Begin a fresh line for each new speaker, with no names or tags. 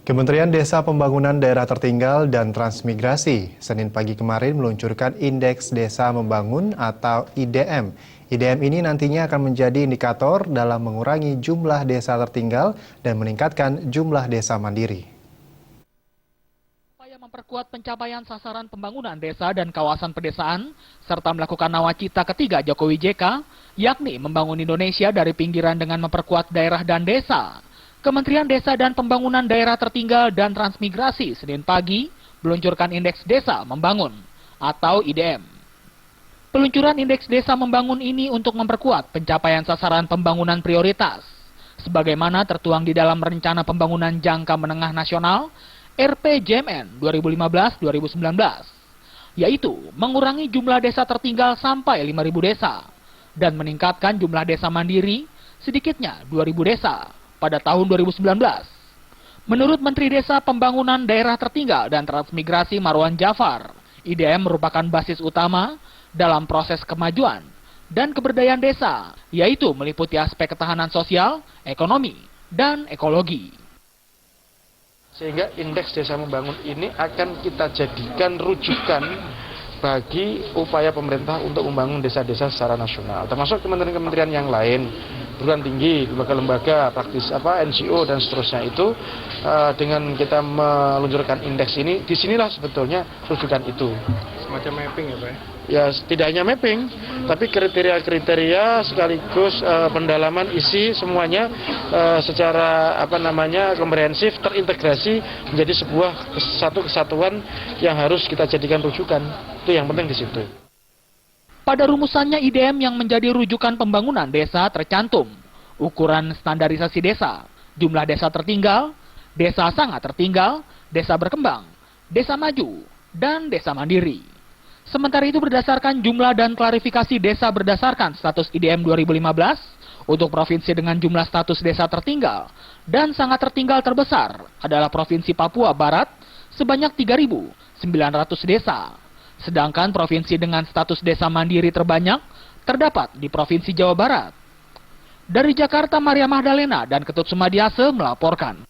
Kementerian Desa Pembangunan Daerah Tertinggal dan Transmigrasi Senin pagi kemarin meluncurkan Indeks Desa Membangun atau IDM. IDM ini nantinya akan menjadi indikator dalam mengurangi jumlah desa tertinggal dan meningkatkan jumlah desa mandiri.
Upaya memperkuat pencapaian sasaran pembangunan desa dan kawasan pedesaan, serta melakukan nawacita ketiga Jokowi JK, yakni membangun Indonesia dari pinggiran dengan memperkuat daerah dan desa. Kementerian Desa dan Pembangunan Daerah Tertinggal dan Transmigrasi Senin pagi meluncurkan Indeks Desa Membangun atau IDM. Peluncuran Indeks Desa Membangun ini untuk memperkuat pencapaian sasaran pembangunan prioritas, sebagaimana tertuang di dalam Rencana Pembangunan Jangka Menengah Nasional RPJMN 2015-2019, yaitu mengurangi jumlah desa tertinggal sampai 5.000 desa dan meningkatkan jumlah desa mandiri sedikitnya 2.000 desa pada tahun 2019. Menurut Menteri Desa Pembangunan Daerah Tertinggal dan Transmigrasi Marwan Jafar, IDM merupakan basis utama dalam proses kemajuan dan keberdayaan desa, yaitu meliputi aspek ketahanan sosial, ekonomi, dan ekologi.
Sehingga Indeks Desa Membangun ini akan kita jadikan rujukan bagi upaya pemerintah untuk membangun desa-desa secara nasional, termasuk kementerian-kementerian yang lain, perguruan tinggi, lembaga-lembaga, praktis NGO dan seterusnya itu. Dengan kita meluncurkan indeks ini, disinilah sebetulnya rujukan itu.
Semacam mapping ya Pak?
Ya, tidak hanya mapping, tapi kriteria-kriteria sekaligus pendalaman isi semuanya secara komprehensif terintegrasi menjadi satu kesatuan yang harus kita jadikan rujukan. Itu yang penting di situ.
Pada rumusannya IDM yang menjadi rujukan pembangunan desa tercantum ukuran standarisasi desa, jumlah desa tertinggal, desa sangat tertinggal, desa berkembang, desa maju, dan desa mandiri. Sementara itu berdasarkan jumlah dan klarifikasi desa berdasarkan status IDM 2015, untuk provinsi dengan jumlah status desa tertinggal dan sangat tertinggal terbesar adalah Provinsi Papua Barat sebanyak 3.900 desa. Sedangkan provinsi dengan status desa mandiri terbanyak terdapat di Provinsi Jawa Barat. Dari Jakarta, Maria Magdalena dan Ketut Sumadiase melaporkan.